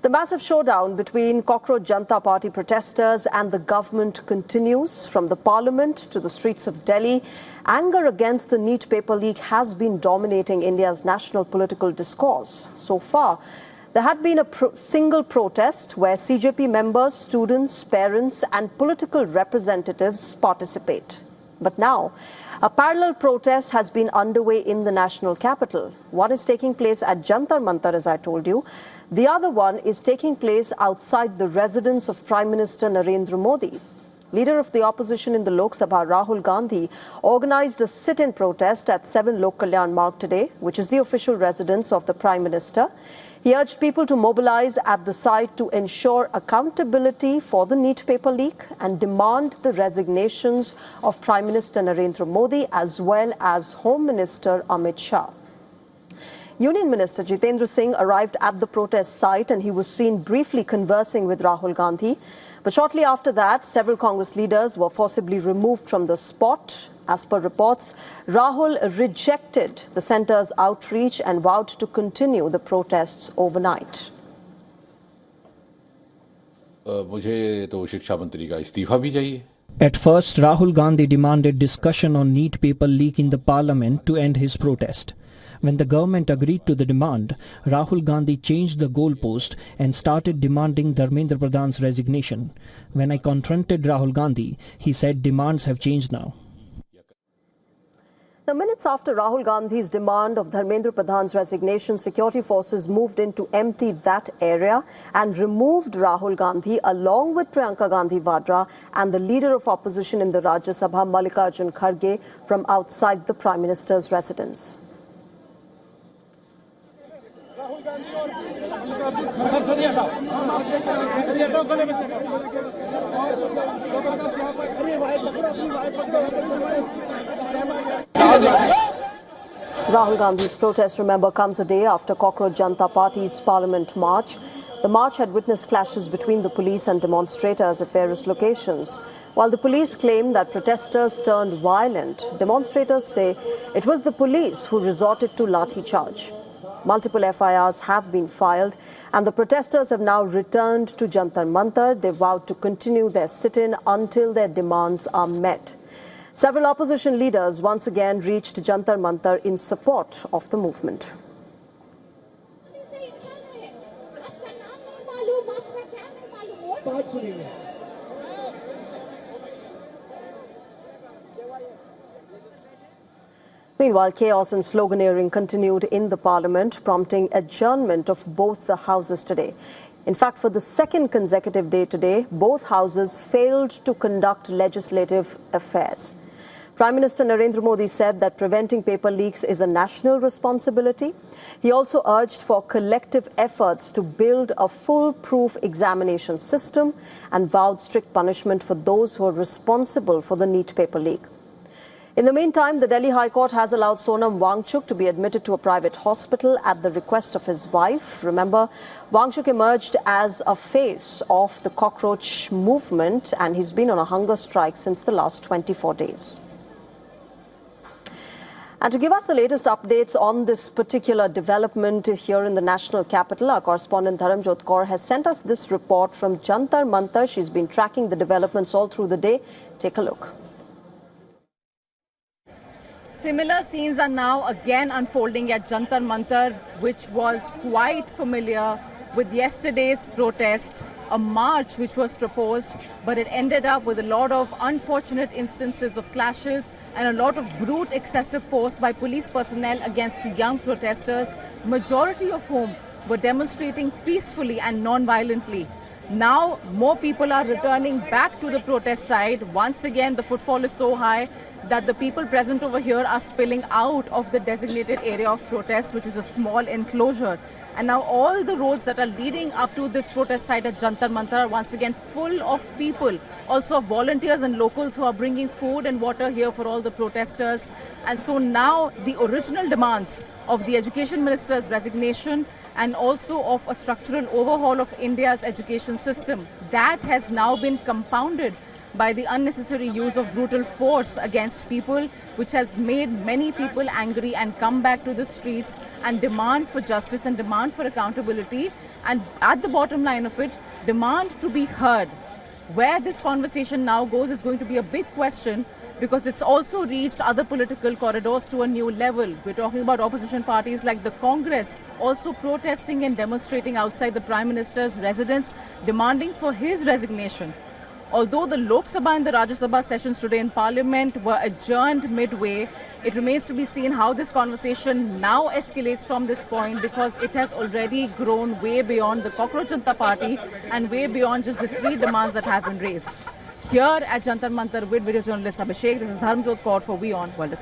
The massive showdown between Cockroach Janata Party protesters and the government continues. From the parliament to the streets of Delhi, anger against the NEET paper leak has been dominating India's national political discourse. So far, there had been a single protest where CJP members, students, parents and political representatives participate. But now, a parallel protest has been underway in the national capital. One is taking place at Jantar Mantar, as I told you. The other one is taking place outside the residence of Prime Minister Narendra Modi. Leader of the opposition in the Lok Sabha, Rahul Gandhi, organized a sit-in protest at 7 Kalyan Marg today, which is the official residence of the Prime Minister. He urged people to mobilize at the site to ensure accountability for the NEET paper leak and demand the resignations of Prime Minister Narendra Modi as well as Home Minister Amit Shah. Union Minister Jitendra Singh arrived at the protest site and he was seen briefly conversing with Rahul Gandhi. But shortly after that, several Congress leaders were forcibly removed from the spot. As per reports, Rahul rejected the centre's outreach and vowed to continue the protests overnight. मुझे तो शिक्षा मंत्री का इस्तीफा भी चाहिए. At first, Rahul Gandhi demanded discussion on NEET paper leak in the parliament to end his protest. When the government agreed to the demand, Rahul Gandhi changed the goalpost and started demanding Dharmendra Pradhan's resignation. When I confronted Rahul Gandhi, he said demands have changed now. Now, minutes after Rahul Gandhi's demand of Dharmendra Pradhan's resignation, security forces moved in to empty that area and removed Rahul Gandhi along with Priyanka Gandhi Vadra and the leader of opposition in the Rajya Sabha, Mallikarjun Kharge, from outside the Prime Minister's residence. Rahul Gandhi's protest, remember, comes a day after Cockroach Janata Party's Parliament march. The march had witnessed clashes between the police and demonstrators at various locations. While the police claim that protesters turned violent, demonstrators say it was the police who resorted to lathi charge. Multiple FIRs have been filed and the protesters have now returned to Jantar Mantar. They vowed to continue their sit-in until their demands are met. Several opposition leaders once again reached Jantar Mantar in support of the movement. Meanwhile, chaos and sloganeering continued in the parliament, prompting adjournment of both the houses today. In fact, for the second consecutive day today, both houses failed to conduct legislative affairs. Prime Minister Narendra Modi said that preventing paper leaks is a national responsibility. He also urged for collective efforts to build a foolproof examination system and vowed strict punishment for those who are responsible for the NEET paper leak. In the meantime, the Delhi High Court has allowed Sonam Wangchuk to be admitted to a private hospital at the request of his wife. Remember, Wangchuk emerged as a face of the cockroach movement and he's been on a hunger strike since the last 24 days. And to give us the latest updates on this particular development here in the national capital, our correspondent Dharamjot Kaur has sent us this report from Jantar Mantar. She's been tracking the developments all through the day. Take a look. Similar scenes are now again unfolding at Jantar Mantar, which was quite familiar with yesterday's protest, a march which was proposed, but it ended up with a lot of unfortunate instances of clashes and a lot of brute excessive force by police personnel against young protesters, majority of whom were demonstrating peacefully and non-violently. Now more people are returning back to the protest site. Once again, the footfall is so high that the people present over here are spilling out of the designated area of protest, which is a small enclosure. And now all the roads that are leading up to this protest site at Jantar Mantar are once again full of people, also volunteers and locals who are bringing food and water here for all the protesters. And so now the original demands of the Education Minister's resignation and also of a structural overhaul of India's education system, that has now been compounded by the unnecessary use of brutal force against people, which has made many people angry and come back to the streets and demand for justice and demand for accountability. And at the bottom line of it, demand to be heard. Where this conversation now goes is going to be a big question, because it's also reached other political corridors to a new level. We're talking about opposition parties like the Congress also protesting and demonstrating outside the Prime Minister's residence, demanding for his resignation. Although the Lok Sabha and the Rajya Sabha sessions today in Parliament were adjourned midway, it remains to be seen how this conversation now escalates from this point, because it has already grown way beyond the Cockroach Janata Party and way beyond just the three demands that have been raised. Here at Jantar Mantar with video journalist Abhishek, this is Dharmjot Kaur for WION World.